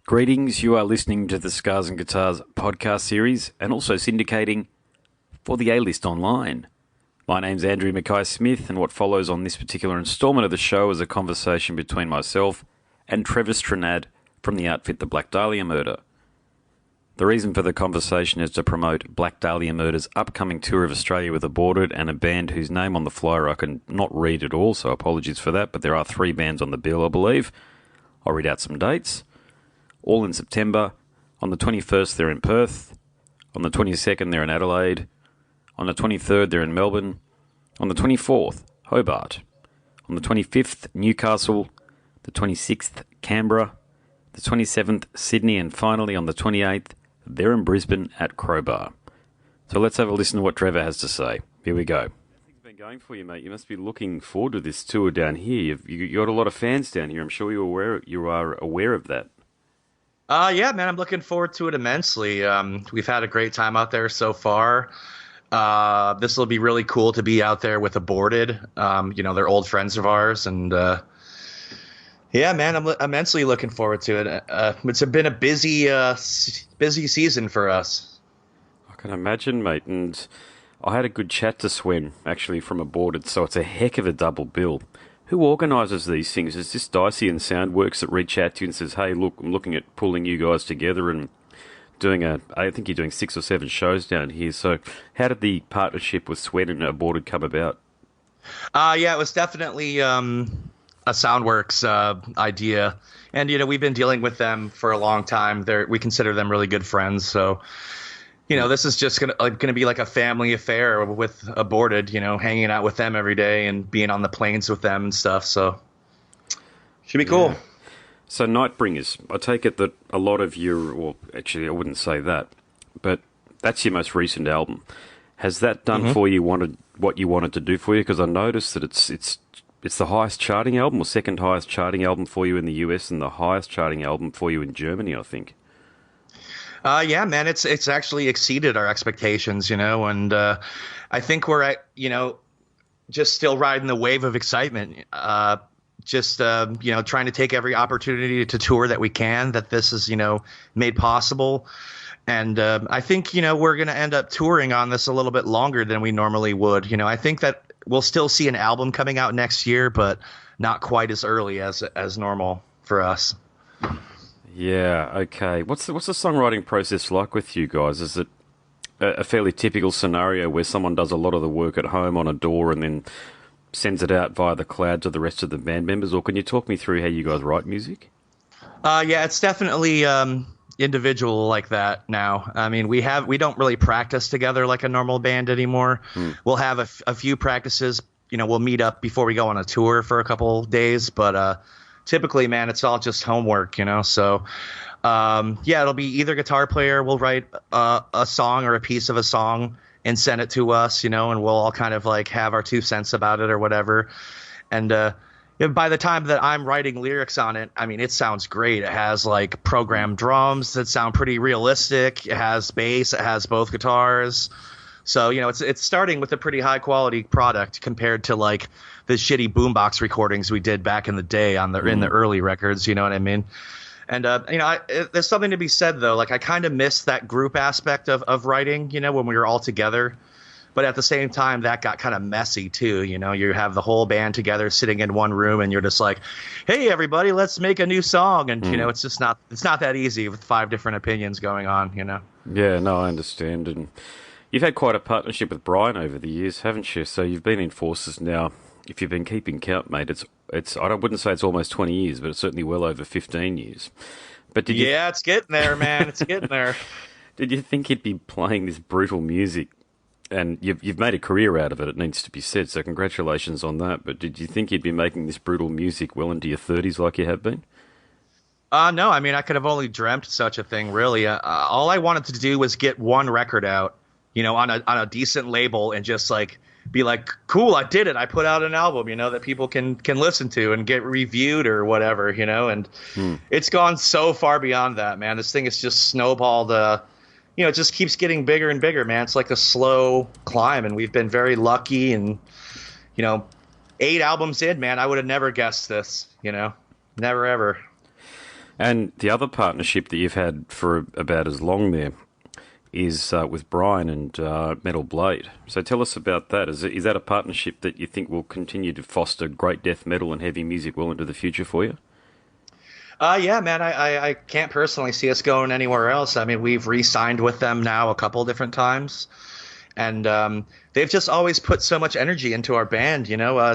Greetings, you are listening to the Scars and Guitars podcast series and also syndicating for the A-List Online. My name's Andrew Mackay-Smith, and what follows on this particular instalment of the show is a conversation between myself and Trevor Strnad from the outfit the Black Dahlia Murder. The reason for the conversation is to promote Black Dahlia Murder's upcoming tour of Australia with Aborted and a band whose name on the flyer I can not read at all, so apologies for that, but there are 3 bands on the bill, I believe. I'll read out some dates. All in September. On the 21st, they're in Perth. On the 22nd, they're in Adelaide. On the 23rd, they're in Melbourne. On the 24th, Hobart. On the 25th, Newcastle. The 26th, Canberra. The 27th, Sydney. And finally, on the 28th, they're in Brisbane at Crowbar. So let's have a listen to what Trevor has to say. Here we go. How's things been going for you, mate? You must be looking forward to this tour down here. You've got a lot of fans down here. I'm sure you are aware of that. Yeah, man, I'm looking forward to it immensely. We've had a great time out there so far. This will be really cool to be out there with Aborted. They're old friends of ours, and yeah, man, I'm immensely looking forward to it. It's been a busy season for us. I can imagine, mate, and I had a good chat to Swen, actually, from Aborted, so it's a heck of a double bill. Who organises these things? Is this Dicey and Soundworks that reach out to you and says, hey, look, I'm looking at pulling you guys together and doing I think you're doing 6 or 7 shows down here. So how did the partnership with Swen and Aborted come about? Yeah, it was definitely a Soundworks idea. And, we've been dealing with them for a long time. We consider them really good friends. So, this is just gonna be like a family affair with Aborted, hanging out with them every day and being on the planes with them and stuff. So should be cool. Yeah. So Nightbringers, I take it that a lot of well, actually I wouldn't say that, but that's your most recent album. Has that done for you what you wanted to do for you? Because I noticed that it's the highest charting album, or second highest charting album for you in the US, and the highest charting album for you in Germany, I think. Yeah, man, it's actually exceeded our expectations, and I think we're at, just still riding the wave of excitement. Trying to take every opportunity to tour that we can, that this is, made possible. And I think, we're going to end up touring on this a little bit longer than we normally would. I think that we'll still see an album coming out next year, but not quite as early as normal for us. Yeah, okay. What's the songwriting process like with you guys? Is it a fairly typical scenario where someone does a lot of the work at home on a DAW and then sends it out via the cloud to the rest of the band members? Or can you talk me through how you guys write music? Yeah, it's definitely individual like that now. I mean, we don't really practice together like a normal band anymore. We'll have a few practices. We'll meet up before we go on a tour for a couple days, but typically, man, it's all just homework, So, it'll be either guitar player will write a song or a piece of a song and send it to us, and we'll all kind of like have our 2 cents about it or whatever. And by the time that I'm writing lyrics on it, I mean, it sounds great. It has like programmed drums that sound pretty realistic. It has bass. It has both guitars. So, it's starting with a pretty high quality product compared to like the shitty boombox recordings we did back in the day in the early records. You know what I mean? And, there's something to be said, though. Like, I kind of miss that group aspect of writing, when we were all together. But at the same time, that got kind of messy, too. You have the whole band together sitting in one room and you're just like, hey, everybody, let's make a new song. And, it's just not that easy with 5 different opinions going on, Yeah, no, I understand. And you've had quite a partnership with Brian over the years, haven't you? So you've been in Forces now. If you've been keeping count, mate, I wouldn't say it's almost 20 years, but it's certainly well over 15 years. But it's getting there, man. It's getting there. Did you think you'd be playing this brutal music? And you've made a career out of it, it needs to be said, so congratulations on that. But did you think you'd be making this brutal music well into your 30s like you have been? No, I mean, I could have only dreamt such a thing, really. All I wanted to do was get one record out, on a decent label and just like be like, cool, I did it. I put out an album, that people can listen to and get reviewed or whatever, and it's gone so far beyond that, man. This thing has just snowballed. It just keeps getting bigger and bigger, man. It's like a slow climb, and we've been very lucky. And, 8 albums in, man, I would have never guessed this, never ever. And the other partnership that you've had for about as long there is with Brian and Metal Blade. So tell us about that. Is that a partnership that you think will continue to foster great death metal and heavy music well into the future for you? Yeah, man, I can't personally see us going anywhere else. I mean, we've re-signed with them now a couple different times, and they've just always put so much energy into our band.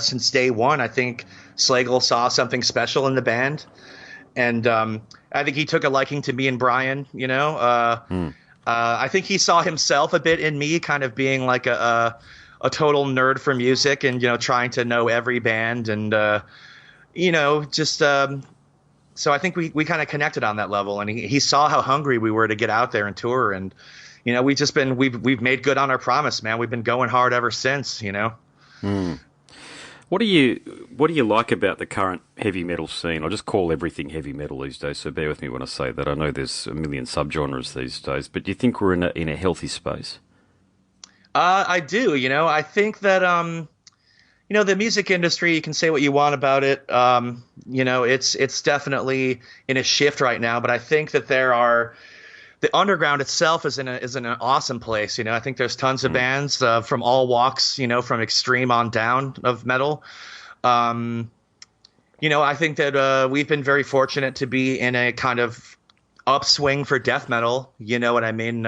Since day one, I think Slagle saw something special in the band, and I think he took a liking to me and Brian. I think he saw himself a bit in me, kind of being like a total nerd for music, and trying to know every band, and just. So I think we kind of connected on that level, and he saw how hungry we were to get out there and tour, and we've made good on our promise, man. We've been going hard ever since. What do you like about the current heavy metal scene? I just call everything heavy metal these days, so bear with me when I say that. I know there's a million subgenres these days, but do you think we're in a healthy space? I do. I think that the music industry, you can say what you want about it. It's definitely in a shift right now, but I think that the underground itself is in an awesome place. I think there's tons of bands from all walks, from extreme on down of metal. I think that we've been very fortunate to be in a kind of upswing for death metal. You know what I mean?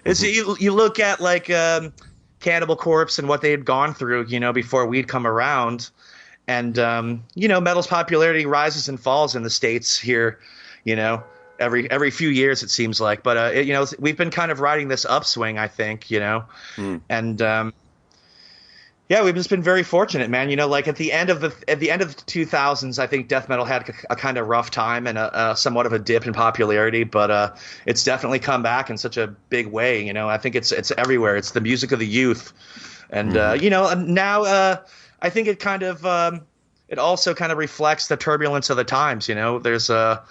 You look at like Cannibal Corpse and what they had gone through, before we'd come around. And, metal's popularity rises and falls in the States here, every few years, it seems like. But, we've been kind of riding this upswing, I think, and we've just been very fortunate, man. Like at the end of the 2000s, I think death metal had a kind of rough time and a somewhat of a dip in popularity, but it's definitely come back in such a big way. I think it's everywhere. It's the music of the youth, and now I think it kind of it also kind of reflects the turbulence of the times. There's a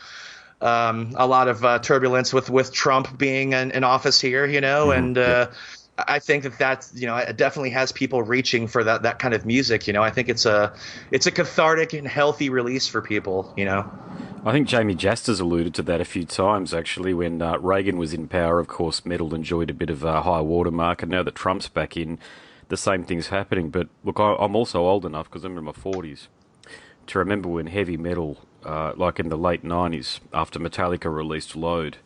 lot of turbulence with Trump being in office here, and. I think that it definitely has people reaching for that kind of music. I think it's a cathartic and healthy release for people. I think Jamie Jaster's alluded to that a few times, actually. When Reagan was in power, of course, metal enjoyed a bit of a high watermark, and now that Trump's back in, the same thing's happening. But look, I'm also old enough, because I'm in my 40s, to remember when heavy metal, like in the late 90s, after Metallica released Load,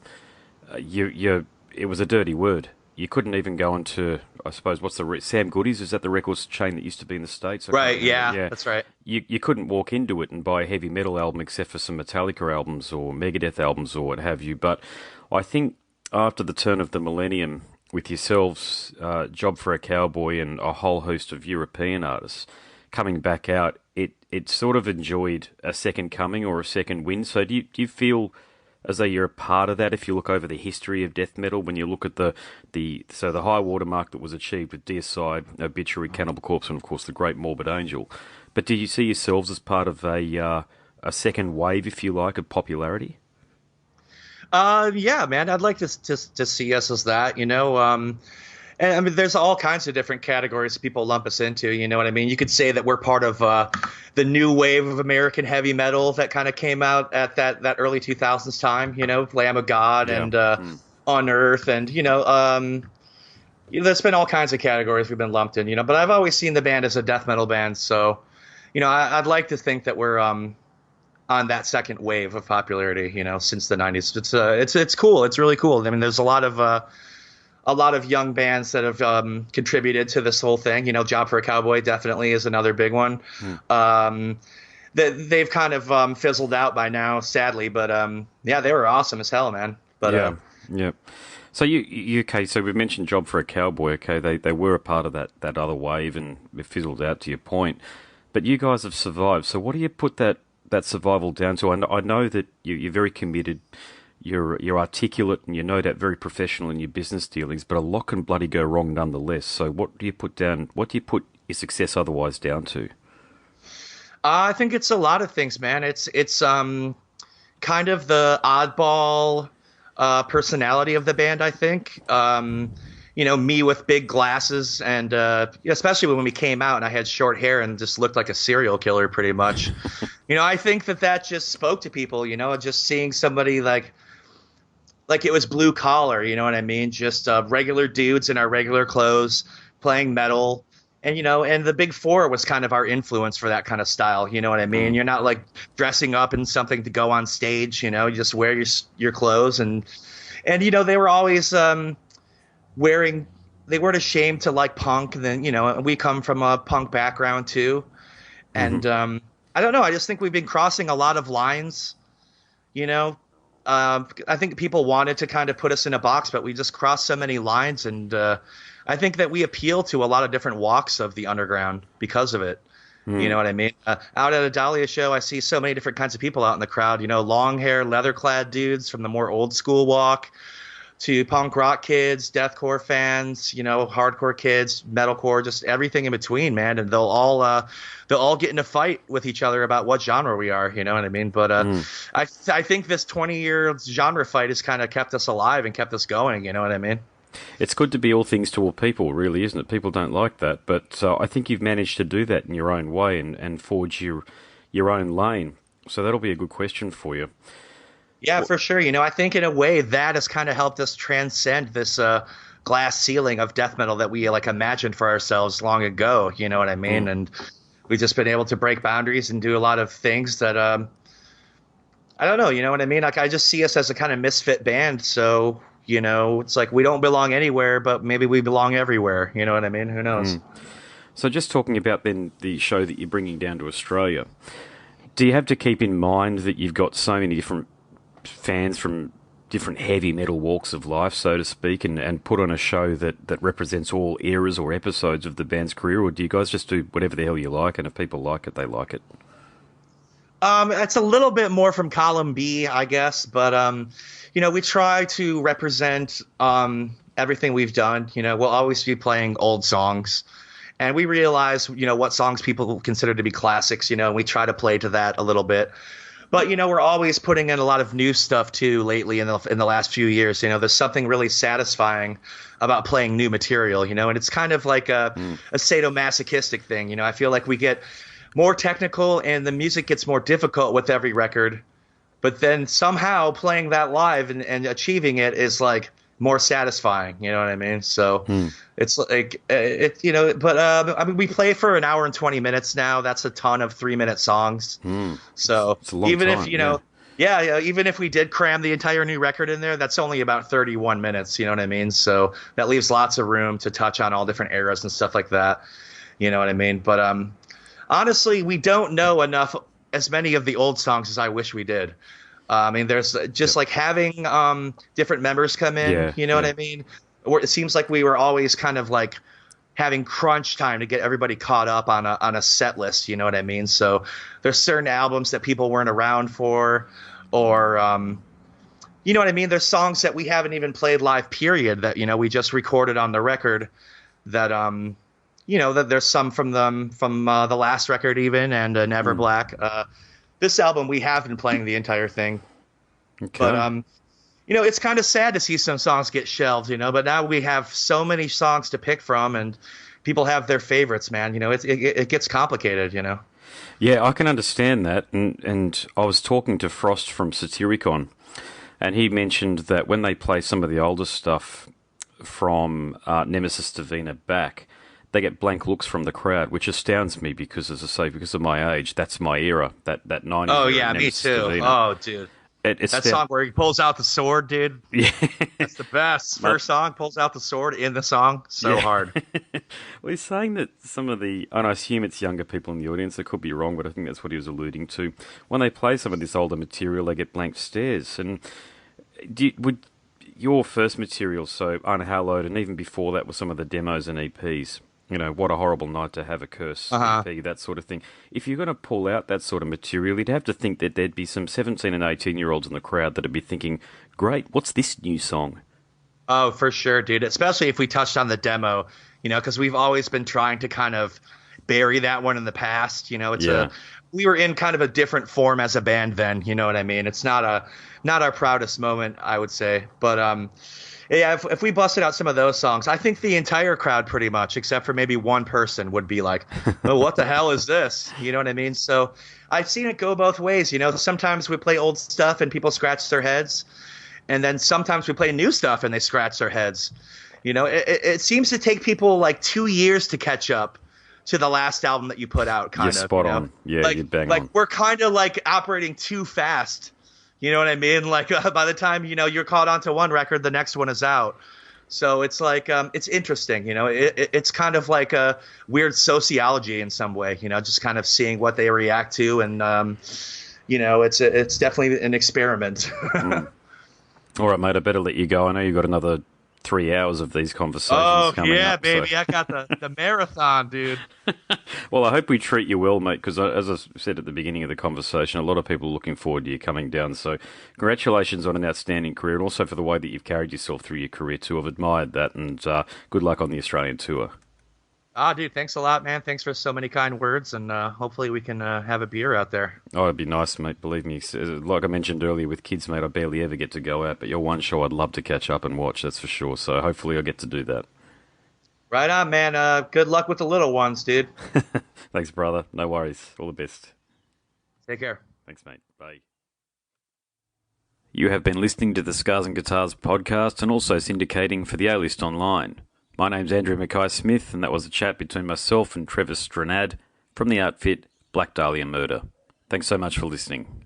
it was a dirty word. You couldn't even go into, I suppose, Sam Goody's? Is that the records chain that used to be in the States? Right, yeah, that's right. You couldn't walk into it and buy a heavy metal album except for some Metallica albums or Megadeth albums or what have you. But I think after the turn of the millennium, with yourselves, Job for a Cowboy and a whole host of European artists coming back out, it sort of enjoyed a second coming or a second wind. So do you feel as though you're a part of that? If you look over the history of death metal, when you look at the high watermark that was achieved with Deicide, Obituary, Cannibal Corpse, and of course the Great Morbid Angel, but do you see yourselves as part of a second wave, if you like, of popularity? Yeah, man, I'd like to see us as that. And I mean, there's all kinds of different categories people lump us into. You know what I mean? You could say that we're part of the new wave of American heavy metal that kind of came out at that early 2000s time. Lamb of God and On Earth, and there's been all kinds of categories we've been lumped in. But I've always seen the band as a death metal band, so I'd like to think that we're on that second wave of popularity. Since the 90s, it's cool. It's really cool. I mean, there's a lot of young bands that have contributed to this whole thing. Job for a Cowboy definitely is another big one. They've kind of fizzled out by now, sadly. But they were awesome as hell, man. But yeah. So you okay? So we mentioned Job for a Cowboy. Okay, they were a part of that other wave, and it fizzled out. To your point, but you guys have survived. So what do you put that survival down to? I know that you're very committed. You're articulate, and you're no doubt very professional in your business dealings, but a lot can bloody go wrong nonetheless. So what do you put your success otherwise down to? I think it's a lot of things, man. It's kind of the oddball personality of the band, I think. Me with big glasses, and especially when we came out and I had short hair and just looked like a serial killer pretty much. I think that just spoke to people, just seeing somebody like it was blue collar, you know what I mean? Just regular dudes in our regular clothes playing metal. And, and the Big Four was kind of our influence for that kind of style. You know what I mean? You're not like dressing up in something to go on stage, you just wear your clothes. And they were always wearing, they weren't ashamed to like punk. And then, we come from a punk background too. And I don't know. I just think we've been crossing a lot of lines, I think people wanted to kind of put us in a box, but we just crossed so many lines. And I think that we appeal to a lot of different walks of the underground because of it. You know what I mean? Out at a Dahlia show, I see so many different kinds of people out in the crowd, long hair, leather clad dudes from the more old school walk to punk rock kids, deathcore fans, hardcore kids, metalcore, just everything in between, man. And they'll all get in a fight with each other about what genre we are, you know what I mean? But I think this 20-year genre fight has kind of kept us alive and kept us going, you know what I mean? It's good to be all things to all people, really, isn't it? People don't like that, but I think you've managed to do that in your own way and forge your own lane. So that'll be a good question for you. Yeah, for sure. I think in a way that has kind of helped us transcend this glass ceiling of death metal that we imagined for ourselves long ago. You know what I mean? And we've just been able to break boundaries and do a lot of things that I don't know. You know what I mean? Like I just see us as a kind of misfit band. So it's like we don't belong anywhere, but maybe we belong everywhere. You know what I mean? Who knows? So just talking about then the show that you're bringing down to Australia, do you have to keep in mind that you've got so many different fans from different heavy metal walks of life, so to speak, and put on a show that represents all eras or episodes of the band's career, or do you guys just do whatever the hell you like, and if people like it, they like it? It's a little bit more from column B, I guess, but we try to represent everything we've done. We'll always be playing old songs, and we realize what songs people consider to be classics, and we try to play to that a little bit. But, we're always putting in a lot of new stuff, too, lately in the last few years. There's something really satisfying about playing new material, and it's kind of like a sadomasochistic thing. I feel like we get more technical and the music gets more difficult with every record. But then somehow playing that live and achieving it is like more satisfying. You know what I mean? So it's like but I mean, we play for an hour and 20 minutes now. That's a ton of 3-minute songs. So it's a long even time, if even if we did cram the entire new record in there, that's only about 31 minutes. You know what I mean? So that leaves lots of room to touch on all different eras and stuff like that. You know what I mean? But honestly, we don't know as many of the old songs as I wish we did. I mean, there's just like having different members come in, you know what I mean? Or it seems like we were always kind of like having crunch time to get everybody caught up on a set list, you know what I mean? So there's certain albums that people weren't around for, or you know what I mean? There's songs that we haven't even played live, period, that we just recorded on the record that that there's some from the last record even, and Never Black. This album, we have been playing the entire thing. Okay. But, it's kind of sad to see some songs get shelved, but now we have so many songs to pick from, and people have their favorites, man. It gets complicated, Yeah, I can understand that. And I was talking to Frost from Satyricon, and he mentioned that when they play some of the older stuff from Nemesis Divina back, they get blank looks from the crowd, which astounds me because, as I say, because of my age, that's my era, that 90s Oh, era, yeah, me too. Divina. Oh, dude. That song where he pulls out the sword, dude. Yeah. That's the best. First song, pulls out the sword in the song. So hard. Well, he's saying that some of the, and I assume it's younger people in the audience, I could be wrong, but I think that's what he was alluding to. When they play some of this older material, they get blank stares. And would your first material, so Unhallowed, and even before that with some of the demos and EPs, What a Horrible Night to Have a Curse, EP, that sort of thing. If you're going to pull out that sort of material, you'd have to think that there'd be some 17 and 18-year-olds in the crowd that'd be thinking, great, what's this new song? Oh, for sure, dude. Especially if we touched on the demo, because we've always been trying to kind of bury that one in the past. we were in kind of a different form as a band then. You know what I mean? It's not our proudest moment, I would say, but yeah, if we busted out some of those songs, I think the entire crowd pretty much, except for maybe one person, would be like, oh, what the hell is this? You know what I mean? So I've seen it go both ways. You know, sometimes we play old stuff and people scratch their heads. And then sometimes we play new stuff and they scratch their heads. You know, it seems to take people like 2 years to catch up to the last album that you put out, kind You're of. spot you know? on. Yeah, like, you're bang like on. we're kind of like operating too fast. You know what I mean? Like by the time, you know, you're caught onto one record, the next one is out. So it's like it's interesting, you know. It's kind of like a weird sociology in some way, you know, just kind of seeing what they react to, and you know, it's definitely an experiment. All right, mate, I better let you go. I know you've got another 3 hours of these conversations coming yeah, up. baby, So. I got the marathon, dude. Well, I hope we treat you well, mate, because as I said at the beginning of the conversation, a lot of people are looking forward to you coming down. So congratulations on an outstanding career, and also for the way that you've carried yourself through your career too. I've admired that, and good luck on the Australian tour. Dude, thanks a lot, man. Thanks for so many kind words, and hopefully we can have a beer out there. Oh, it'd be nice, mate. Believe me. Like I mentioned earlier with kids, mate, I barely ever get to go out, but your one show I'd love to catch up and watch, that's for sure. So hopefully I'll get to do that. Right on, man. Good luck with the little ones, dude. Thanks, brother. No worries. All the best. Take care. Thanks, mate. Bye. You have been listening to the Scars and Guitars podcast and also syndicating for the A-List Online. My name's Andrew Mackay-Smith, and that was a chat between myself and Trevor Strnad from the outfit Black Dahlia Murder. Thanks so much for listening.